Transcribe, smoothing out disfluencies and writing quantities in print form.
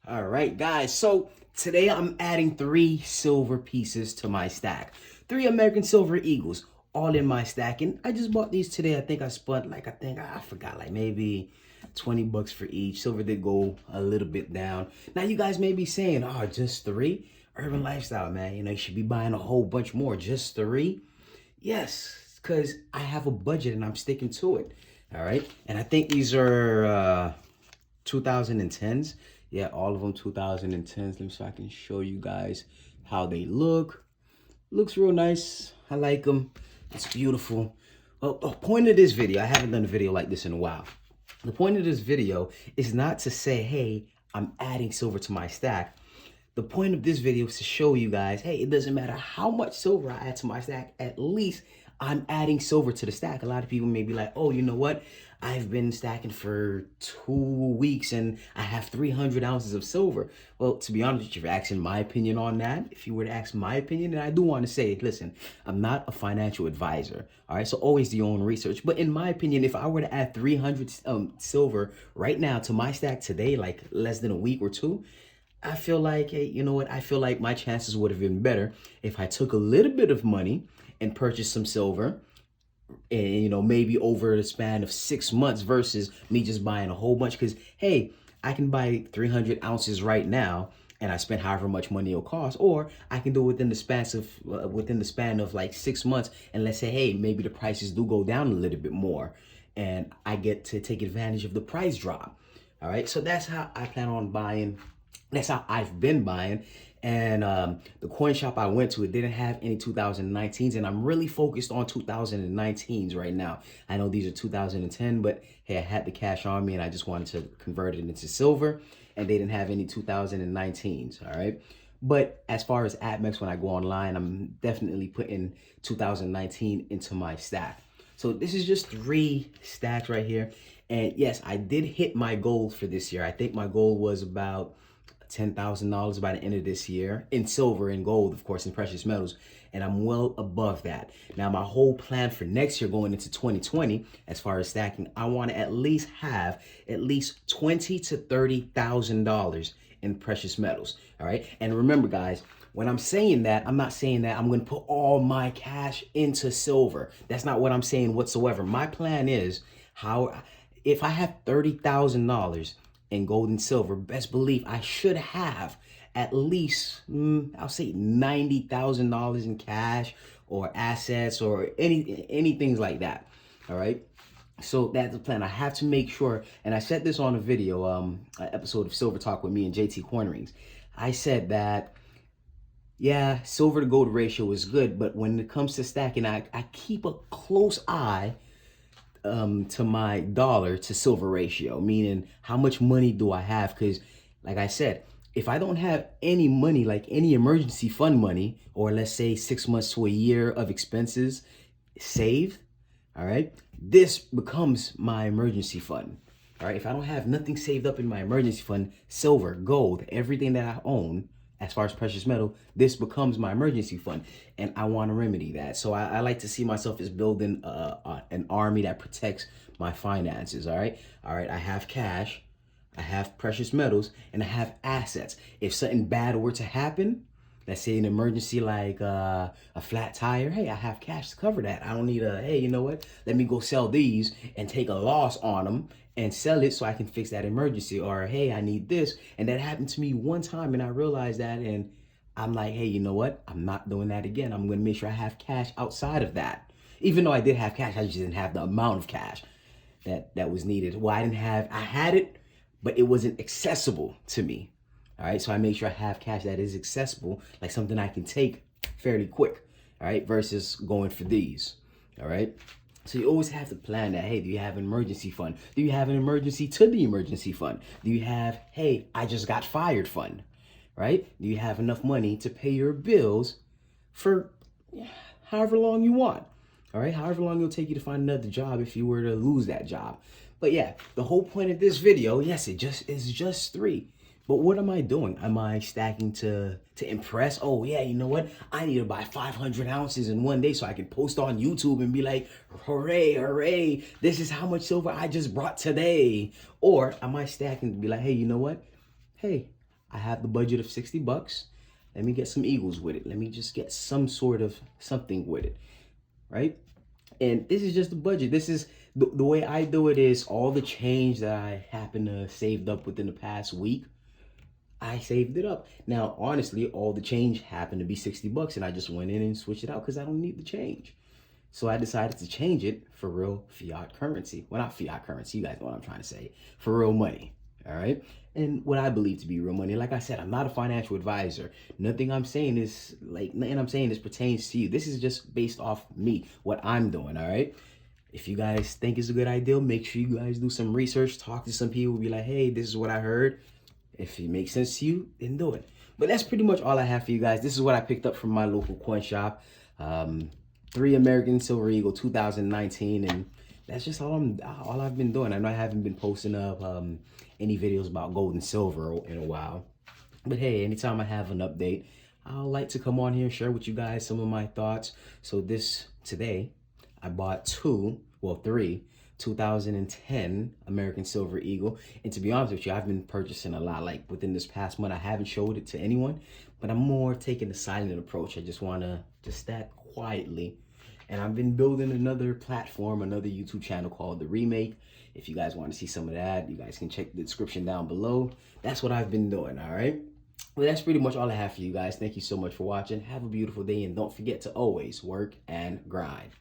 All right, guys. So today I'm adding 3 silver pieces to my stack. 3 American Silver Eagles, all in my stack. And I just bought these today. I think I spent I forgot, like maybe 20 bucks for each. Silver did go a little bit down. Now you guys may be saying, oh, just three? Urban lifestyle, man. You know, you should be buying a whole bunch more. Just three? Yes, because I have a budget and I'm sticking to it. All right. And I think these are 2010s. Yeah, all of them 2010s. Let me so I can show you guys how they look. Looks real nice. I like them. It's beautiful. Well, the point of this video, I haven't done a video like this in a while. The point of this video is not to say, hey, I'm adding silver to my stack. The point of this video is to show you guys, hey, it doesn't matter how much silver I add to my stack, at least I'm adding silver to the stack. A lot of people may be like, oh, you know what? I've been stacking for 2 weeks and I have 300 ounces of silver. Well, to be honest, if you're asking my opinion on that, if you were to ask my opinion, then I do want to say, listen, I'm not a financial advisor. All right, so always do your own research. But in my opinion, if I were to add 300 silver right now to my stack today, like less than a week or two, I feel like, hey, you know what? I feel like my chances would have been better if I took a little bit of money and purchased some silver, and you know, maybe over the span of 6 months versus me just buying a whole bunch. Because hey, I can buy 300 ounces right now and I spend however much money it'll cost, or I can do it within the span of like 6 months, and let's say, hey, maybe the prices do go down a little bit more and I get to take advantage of the price drop. All right, so that's how I plan on buying. That's how I've been buying. And the coin shop I went to, it didn't have any 2019s, and I'm really focused on 2019s right now. I know these are 2010, but hey, I had the cash on me and I just wanted to convert it into silver, and they didn't have any 2019s, all right? But as far as APMEX, when I go online, I'm definitely putting 2019 into my stack. So this is just 3 stacks right here. And yes, I did hit my goal for this year. I think my goal was about $10,000 by the end of this year in silver and gold, of course, in precious metals. And I'm well above that. Now, my whole plan for next year going into 2020, as far as stacking, I want to at least have at least $20,000 to $30,000 in precious metals. All right. And remember, guys, when I'm saying that, I'm not saying that I'm going to put all my cash into silver. That's not what I'm saying whatsoever. My plan is if I have $30,000 in gold and silver, best believe I should have at least, I'll say $90,000 in cash or assets or anything like that. All right. So that's the plan. I have to make sure, and I said this on a video, an episode of Silver Talk with me and JT Cornerings. I said that, yeah, silver to gold ratio is good, but when it comes to stacking, I keep a close eye to my dollar to silver ratio, meaning how much money do I have? Because like I said, if I don't have any money, like any emergency fund money, or let's say 6 months to a year of expenses saved, all right, this becomes my emergency fund. All right, if I don't have nothing saved up in my emergency fund, silver, gold, everything that I own, as far as precious metal, this becomes my emergency fund, and I want to remedy that. So I like to see myself as building an army that protects my finances. All right, I have cash, I have precious metals, and I have assets. If something bad were to happen, let's say an emergency like a flat tire, hey, I have cash to cover that. I don't need hey, you know what? Let me go sell these and take a loss on them and sell it so I can fix that emergency. Or, hey, I need this. And that happened to me one time and I realized that, and I'm like, hey, you know what? I'm not doing that again. I'm going to make sure I have cash outside of that. Even though I did have cash, I just didn't have the amount of cash that was needed. Well, I had it, but it wasn't accessible to me. All right, so I make sure I have cash that is accessible, like something I can take fairly quick, all right, versus going for these, all right? So you always have to plan that, hey, do you have an emergency fund? Do you have an emergency to the emergency fund? Do you have, hey, I just got fired fund, right? Do you have enough money to pay your bills for however long you want, all right? However long it'll take you to find another job if you were to lose that job. But yeah, the whole point of this video, yes, it's just 3. But what am I doing? Am I stacking to impress? Oh yeah, you know what? I need to buy 500 ounces in one day so I can post on YouTube and be like, hooray, hooray, this is how much silver I just brought today. Or am I stacking to be like, hey, you know what? Hey, I have the budget of 60 bucks. Let me get some Eagles with it. Let me just get some sort of something with it, right? And this is just the budget. This is the way I do it is all the change that I happen to saved up within the past week. I saved it up. Now, honestly, all the change happened to be 60 bucks and I just went in and switched it out because I don't need the change. So I decided to change it for real fiat currency. Well, not fiat currency. You guys know what I'm trying to say. For real money. All right. And what I believe to be real money. Like I said, I'm not a financial advisor. Nothing I'm saying is pertains to you. This is just based off me, what I'm doing. All right. If you guys think it's a good idea, make sure you guys do some research, talk to some people, be like, hey, this is what I heard. If it makes sense to you, then do it. But that's pretty much all I have for you guys. This is what I picked up from my local coin shop. 3 American Silver Eagle 2019, and that's just all I've been doing. I know I haven't been posting up any videos about gold and silver in a while, but hey, anytime I have an update, I'll like to come on here and share with you guys some of my thoughts. So today I bought three 2010 American Silver Eagle, and to be honest with you, I've been purchasing a lot. Like within this past month, I haven't showed it to anyone, but I'm more taking the silent approach. I just want to just stack quietly. And I've been building another platform, another YouTube channel called The Remake. If you guys want to see some of that, you guys can check the description down below. That's what I've been doing, all right? Well, that's pretty much all I have for you guys. Thank you so much for watching. Have a beautiful day, and don't forget to always work and grind.